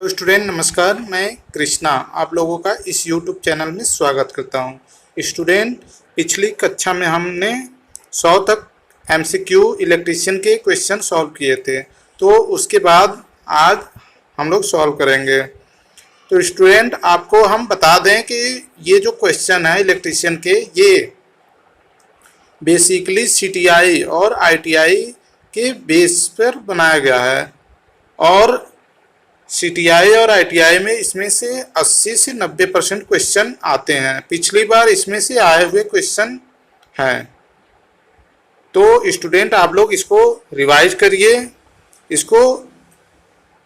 तो स्टूडेंट नमस्कार, मैं कृष्णा आप लोगों का इस यूट्यूब चैनल में स्वागत करता हूं। स्टूडेंट, पिछली कक्षा में हमने 100 तक एमसीक्यू इलेक्ट्रीशियन के क्वेश्चन सॉल्व किए थे, तो उसके बाद आज हम लोग सॉल्व करेंगे। तो स्टूडेंट, आपको हम बता दें कि ये जो क्वेश्चन है इलेक्ट्रीशियन के, ये बेसिकली सीटीआई और आईटीआई के बेस पर बनाया गया है और सीटीआई और आईटीआई में इसमें से 80 से 90% क्वेश्चन आते हैं। पिछली बार इसमें से आए हुए क्वेश्चन हैं। तो स्टूडेंट, आप लोग इसको रिवाइज करिए, इसको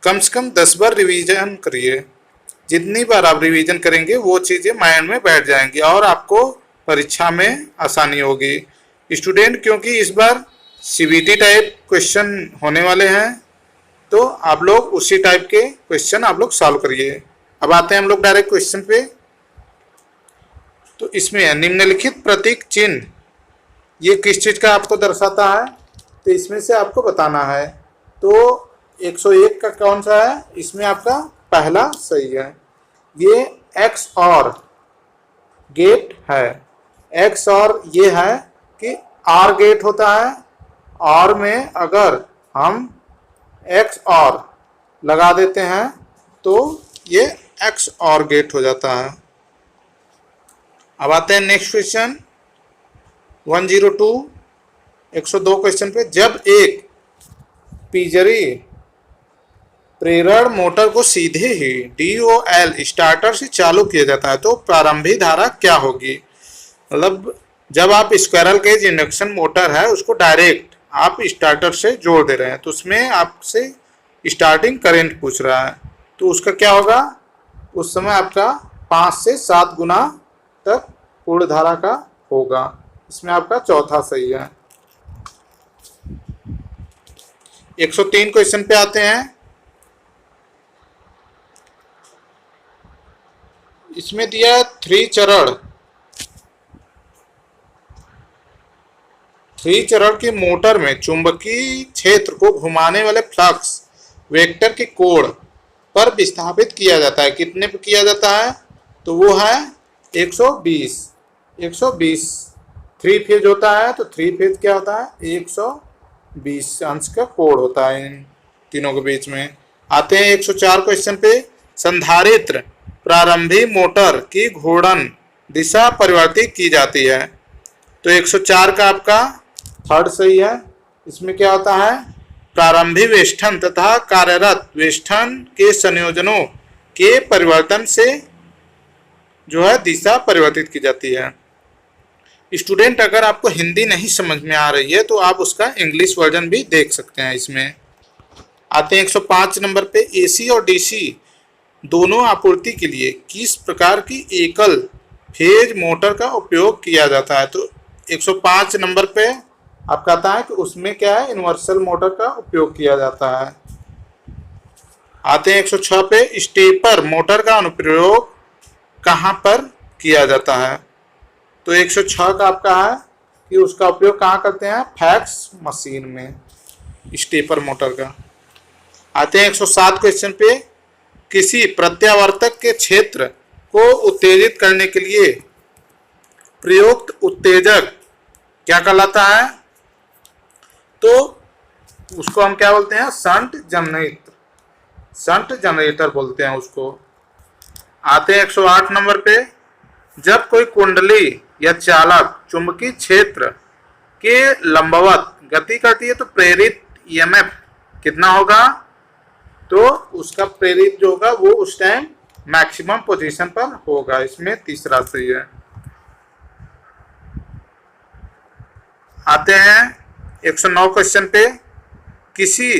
कम से कम 10 बार रिवीजन करिए। जितनी बार आप रिवीजन करेंगे वो चीज़ें माइंड में बैठ जाएंगी और आपको परीक्षा में आसानी होगी। स्टूडेंट, क्योंकि इस बार सीबीटी टाइप क्वेश्चन होने वाले हैं, तो आप लोग उसी टाइप के क्वेश्चन आप लोग सॉल्व करिए। अब आते हैं हम लोग डायरेक्ट क्वेश्चन पे। तो इसमें निम्नलिखित प्रतीक चिन्ह ये किस चीज़ का आपको दर्शाता है, तो इसमें से आपको बताना है। तो 101 का कौन सा है, इसमें आपका पहला सही है। ये एक्स और गेट है। एक्स और ये है कि आर गेट होता है, और में अगर हम एक्स और लगा देते हैं तो ये एक्स और गेट हो जाता है। अब आते हैं नेक्स्ट क्वेश्चन 102 102 क्वेश्चन पे। जब एक पिजरी प्रेरण मोटर को सीधे ही DOL स्टार्टर से चालू किया जाता है तो प्रारंभिक धारा क्या होगी। मतलब जब आप स्क्वायरल केज इंडक्शन मोटर है उसको डायरेक्ट आप स्टार्टर से जोड़ दे रहे हैं, तो उसमें आपसे स्टार्टिंग करंट पूछ रहा है, तो उसका क्या होगा, उस समय आपका 5 से 7 गुना तक पूर्ण धारा का होगा। इसमें आपका चौथा सही है। 103 क्वेश्चन पे आते हैं। इसमें दिया 3 चरण की मोटर में चुंबकीय क्षेत्र को घुमाने वाले फ्लक्स वेक्टर के कोण पर विस्थापित किया जाता है। कितने पर किया जाता है, तो वो है 120। 3 फेज होता है, तो 3 फेज क्या होता है, 120 अंश का कोण होता है इन तीनों के बीच में। आते हैं 104 क्वेश्चन पे। संधारित्र प्रारंभिक मोटर की घूर्णन दिशा परिवर्तित की जाती है। तो 104 का आपका थर्ड सही है। इसमें क्या होता है, प्रारंभिक वेष्टन तथा कार्यरत वेष्टन के संयोजनों के परिवर्तन से जो है दिशा परिवर्तित की जाती है। स्टूडेंट, अगर आपको हिंदी नहीं समझ में आ रही है तो आप उसका इंग्लिश वर्जन भी देख सकते हैं। इसमें आते हैं 105 नंबर पे। AC और DC दोनों आपूर्ति के लिए किस प्रकार की एकल फेज मोटर का उपयोग किया जाता है। तो 105 नंबर पे आपका आता है कि उसमें क्या है, यूनिवर्सल मोटर का उपयोग किया जाता है। आते हैं 106 पे। स्टेपर मोटर का अनुप्रयोग कहाँ पर किया जाता है। तो 106 का आपका है कि उसका उपयोग कहाँ करते हैं, फैक्स मशीन में, स्टेपर मोटर का। आते हैं 107 क्वेश्चन पे। किसी प्रत्यावर्तक के क्षेत्र को उत्तेजित करने के लिए प्रयुक्त उत्तेजक क्या कहलाता है, तो उसको हम क्या बोलते हैं, शंट जनरेटर बोलते हैं उसको। आते हैं 108 नंबर पे। जब कोई कुंडली या चालक चुंबकीय क्षेत्र के लंबवत गति करती है तो प्रेरित EMF कितना होगा, तो उसका प्रेरित जो होगा वो उस टाइम मैक्सिमम पोजीशन पर होगा। इसमें तीसरा सही है। आते हैं 109 क्वेश्चन पे। किसी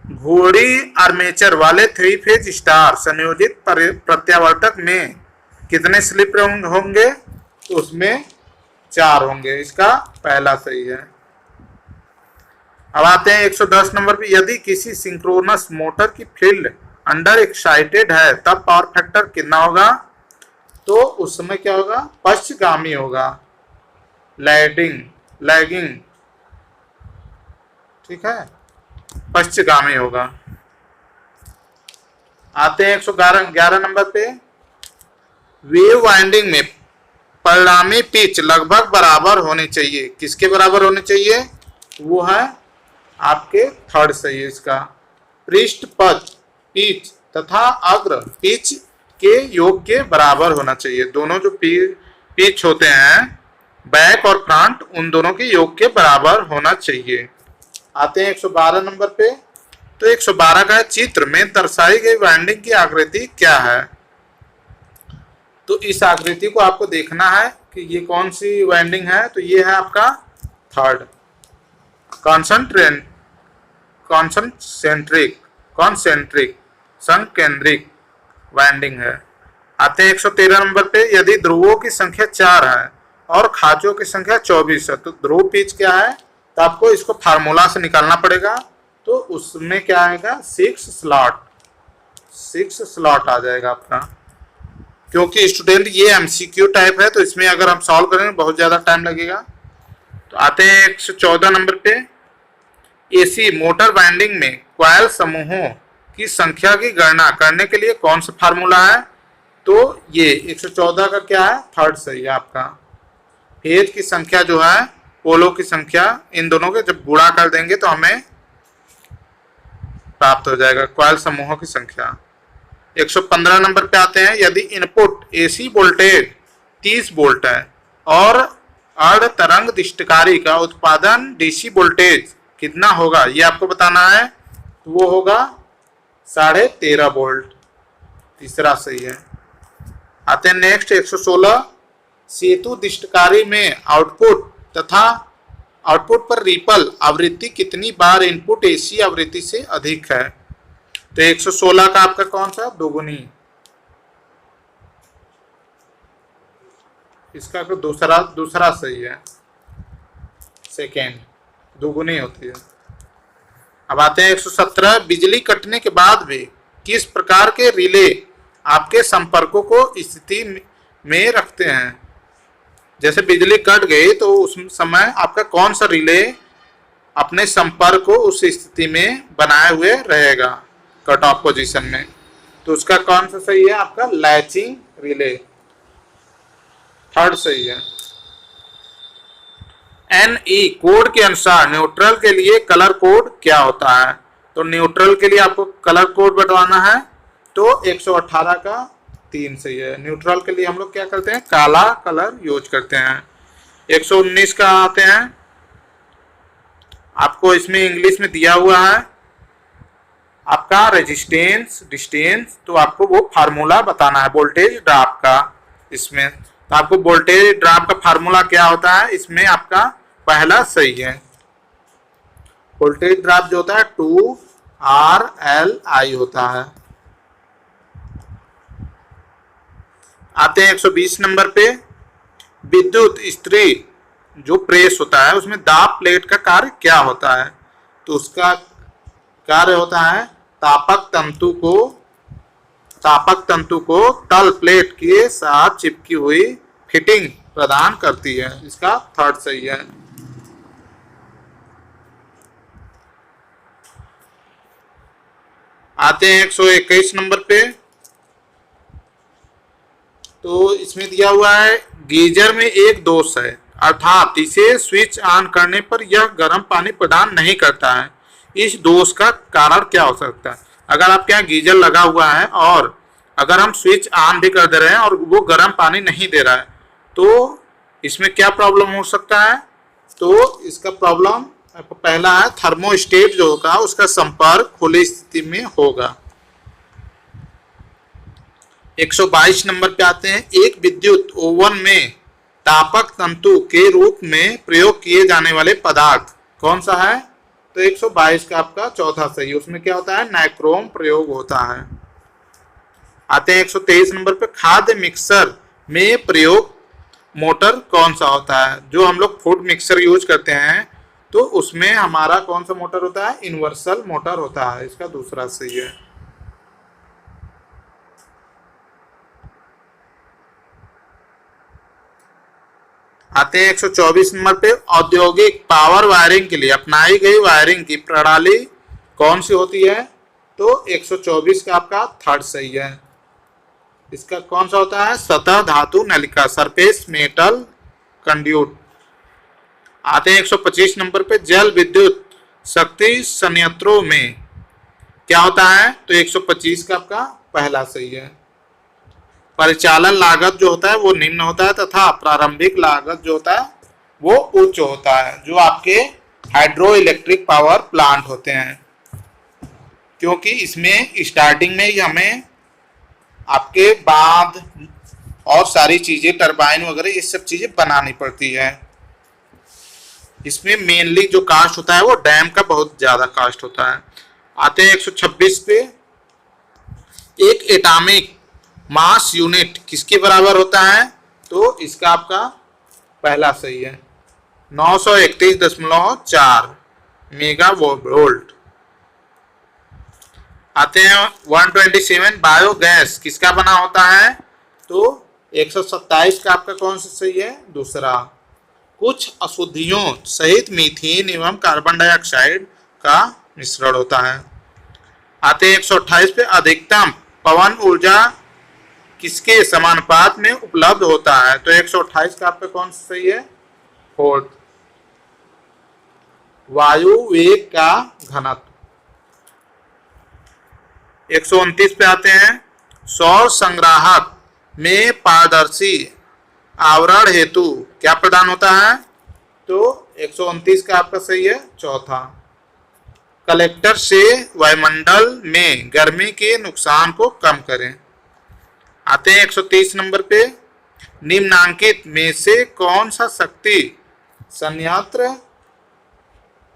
घूर्णी आर्मेचर वाले 3 फेज स्टार संयोजित प्रत्यावर्तक में कितने स्लिप रिंग होंगे, तो उसमें 4 होंगे। इसका पहला सही है। अब आते हैं 110 नंबर पे। यदि किसी सिंक्रोनस मोटर की फील्ड अंडर एक्साइटेड है तब पावर फैक्टर कितना होगा, तो उस समय क्या होगा, पश्चगामी होगा, लैगिंग, ठीक है, पश्चगामी होगा। आते हैं 111 नंबर पे। वेव वाइंडिंग में परिणामी पिच लगभग बराबर होनी चाहिए। किसके बराबर होनी चाहिए? वो है आपके थर्ड सही है इसका। पृष्ठ पथ पिच तथा अग्र पिच के योग के बराबर होना चाहिए। दोनों जो पिच होते हैं बैक और फ्रंट, उन दोनों के योग के बराबर होना चाहिए। आते हैं 112 नंबर पे। तो 112 का चित्र में दर्शाई गई वाइंडिंग की आकृति क्या है? तो इस आकृति को आपको देखना है कि ये कौन सी वाइंडिंग है। तो ये है आपका थर्ड कॉन्सेंट्रिक संकेंद्रिक वाइंडिंग है। आते हैं 113 नंबर पे। यदि ध्रुवों की संख्या 4 है और खांचों की संख्या 24 है तो ध्रुव पिच क्या है? तो आपको इसको फार्मूला से निकालना पड़ेगा। तो उसमें क्या आएगा? 6 स्लॉट आ जाएगा आपका। क्योंकि स्टूडेंट ये एमसीक्यू टाइप है तो इसमें अगर हम सॉल्व करेंगे बहुत ज्यादा टाइम लगेगा। तो आते हैं 114 नंबर पे। एसी मोटर वाइंडिंग में कॉइल समूहों की संख्या की गणना करने के लिए कौन सा फार्मूला है? तो ये 114 का क्या है? थर्ड सही है आपका। फेज की संख्या जो है, पोलो की संख्या, इन दोनों के जब गुणा कर देंगे तो हमें प्राप्त हो जाएगा कॉइल समूहों की संख्या। 115 नंबर पे आते हैं। यदि इनपुट एसी वोल्टेज 30 वोल्ट है और अर्ध तरंग दिष्टकारी का उत्पादन डीसी वोल्टेज कितना होगा, ये आपको बताना है। तो वो होगा 13.5 वोल्ट। तीसरा सही है। आते हैं नेक्स्ट 116। सेतु दिष्टकारी में आउटपुट पर रिपल आवृत्ति कितनी बार इनपुट एसी आवृत्ति से अधिक है? तो 116 का आपका कौन सा? दोगुनी। इसका तो दूसरा सही है, सेकेंड, दोगुनी होती है। अब आते हैं 117। बिजली कटने के बाद भी किस प्रकार के रिले आपके संपर्कों को स्थिति में रखते हैं? जैसे बिजली कट गई तो उस समय आपका कौन सा रिले अपने संपर्क को उस स्थिति में बनाए हुए रहेगा कट ऑफ पोजीशन में? तो उसका कौन सा सही है? आपका लैचिंग रिले, थर्ड सही है। एनई कोड के अनुसार न्यूट्रल के लिए कलर कोड क्या होता है? तो न्यूट्रल के लिए आपको कलर कोड बंटवाना है तो 118 का 3 सही है। न्यूट्रल के लिए हम लोग क्या करते हैं? काला कलर यूज करते हैं। 119 का आते हैं। आपको इसमें इंग्लिश में दिया हुआ है आपका रेजिस्टेंस डिस्टेंस, तो आपको वो फार्मूला बताना है वोल्टेज ड्रॉप का। इसमें तो आपको वोल्टेज ड्रॉप का फार्मूला क्या होता है? इसमें आपका पहला सही है। वोल्टेज ड्रॉप जो होता है 2RLI होता है। आते हैं 120 नंबर पे। विद्युत स्त्री जो प्रेस होता है उसमें दाब प्लेट का कार्य क्या होता है? तो उसका कार्य होता है तापक तंतु को तल प्लेट के साथ चिपकी हुई फिटिंग प्रदान करती है। इसका थर्ड सही है। आते हैं 121 नंबर पे। तो इसमें दिया हुआ है गीजर में एक दोष है, अर्थात इसे स्विच ऑन करने पर यह गर्म पानी प्रदान नहीं करता है। इस दोष का कारण क्या हो सकता है? अगर आपके यहाँ गीजर लगा हुआ है और अगर हम स्विच ऑन भी कर दे रहे हैं और वो गर्म पानी नहीं दे रहा है तो इसमें क्या प्रॉब्लम हो सकता है? तो इसका प्रॉब्लम पहला है थर्मोस्टेट जो होगा उसका संपर्क खुली स्थिति में होगा। 122 नंबर पे आते हैं। एक विद्युत ओवन में तापक तंतु के रूप में प्रयोग किए जाने वाले पदार्थ कौन सा है? तो 122 का आपका चौथा सही। उसमें क्या होता है? नाइक्रोम प्रयोग होता है। आते हैं 123 नंबर पे। खाद्य मिक्सर में प्रयोग मोटर कौन सा होता है? जो हम लोग फूड मिक्सर यूज करते हैं तो उसमें हमारा कौन सा मोटर होता है? यूनिवर्सल मोटर होता है। इसका दूसरा सही है। आते हैं 124 नंबर पे। औद्योगिक पावर वायरिंग के लिए अपनाई गई वायरिंग की प्रणाली कौन सी होती है? तो 124 का आपका थर्ड सही है। इसका कौन सा होता है? सतह धातु नलिका, सरफेस मेटल कंड्यूट। आते हैं 125 नंबर पे, जल विद्युत शक्ति संयंत्रों में क्या होता है? तो 125 का आपका पहला सही है। परिचालन लागत जो होता है वो निम्न होता है तथा प्रारंभिक लागत जो होता है वो उच्च होता है, जो आपके हाइड्रो इलेक्ट्रिक पावर प्लांट होते हैं, क्योंकि इसमें स्टार्टिंग में ही हमें आपके बांध और सारी चीजें, टरबाइन वगैरह ये सब चीजें बनानी पड़ती है। इसमें मेनली जो कास्ट होता है वो डैम का बहुत ज्यादा कास्ट होता है। आते हैं 126 पे, एक एटॉमिक मास यूनिट किसके बराबर होता है? तो इसका आपका पहला सही है, 931.4 मेगा वोल्ट। आते हैं 127, बायोगैस किसका बना होता है? तो 127 का आपका कौन सा सही है? दूसरा। कुछ अशुद्धियों सहित मीथेन एवं कार्बन डाइऑक्साइड का मिश्रण होता है। आते हैं 128 पे, अधिकतम पवन ऊर्जा किसके समानुपात में उपलब्ध होता है? तो 128 का आपका कौन सा सही है? फोर्थ। वायु वेग का घनत्व। 129 पे आते हैं, सौर संग्राहक में पारदर्शी आवरण हेतु क्या प्रदान होता है? तो 129 का आपका सही है, चौथा। कलेक्टर से वायुमंडल में गर्मी के नुकसान को कम करें। आते हैं 130 नंबर पे, निम्नांकित में से कौन सा शक्ति संयंत्र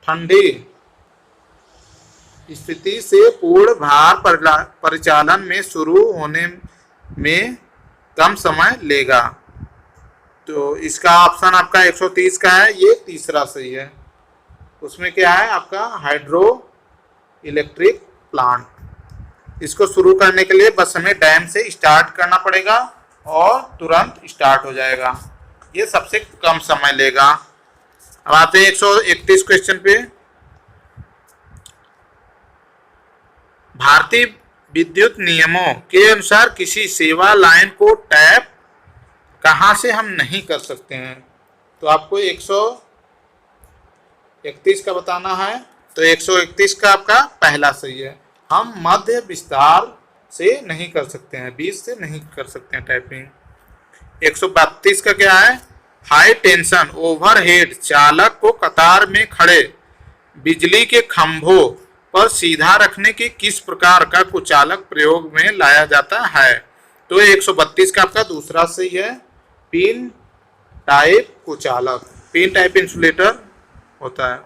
ठंडी स्थिति से पूर्ण भार परिचालन में शुरू होने में कम समय लेगा? तो इसका ऑप्शन आपका 130 का है, ये तीसरा सही है। उसमें क्या है आपका? Hydro electric plant. इसको शुरू करने के लिए बस हमें डैम से स्टार्ट करना पड़ेगा और तुरंत स्टार्ट हो जाएगा, ये सबसे कम समय लेगा। अब आते हैं 131 क्वेश्चन पे, भारतीय विद्युत नियमों के अनुसार किसी सेवा लाइन को टैप कहां से हम नहीं कर सकते हैं? तो आपको 131 का बताना है, तो 131 का आपका पहला सही है। हम मध्य विस्तार से नहीं कर सकते हैं, 20 से नहीं कर सकते हैं टैपिंग। 132 का क्या है? हाई टेंशन ओवरहेड चालक को कतार में खड़े बिजली के खंभों पर सीधा रखने के किस प्रकार का कुचालक प्रयोग में लाया जाता है? तो 132 का आपका दूसरा सही है, पिन टाइप कुचालक, पिन टाइप इंसुलेटर होता है।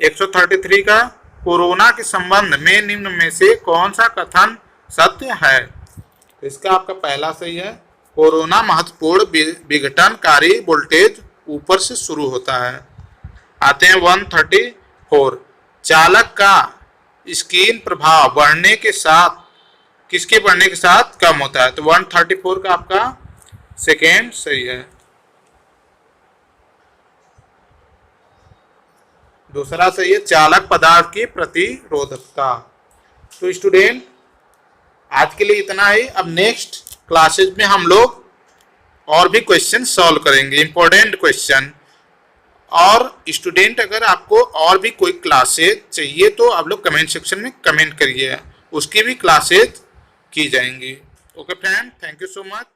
133 का, कोरोना के संबंध में निम्न में से कौन सा कथन सत्य है? इसका आपका पहला सही है, कोरोना महत्वपूर्ण विघटनकारी वोल्टेज ऊपर से शुरू होता है। आते हैं 134, चालक का स्क्रीन प्रभाव बढ़ने के साथ किसके बढ़ने के साथ कम होता है? तो 134 का आपका सेकेंड सही है। दूसरा सही है, चालक पदार्थ की प्रतिरोधकता। तो स्टूडेंट आज के लिए इतना ही। अब नेक्स्ट क्लासेज में हम लोग और भी क्वेश्चन सॉल्व करेंगे, इंपॉर्टेंट क्वेश्चन। और स्टूडेंट अगर आपको और भी कोई क्लासेज चाहिए तो आप लोग कमेंट सेक्शन में कमेंट करिए, उसकी भी क्लासेज की जाएंगी। Okay friend, thank you so much.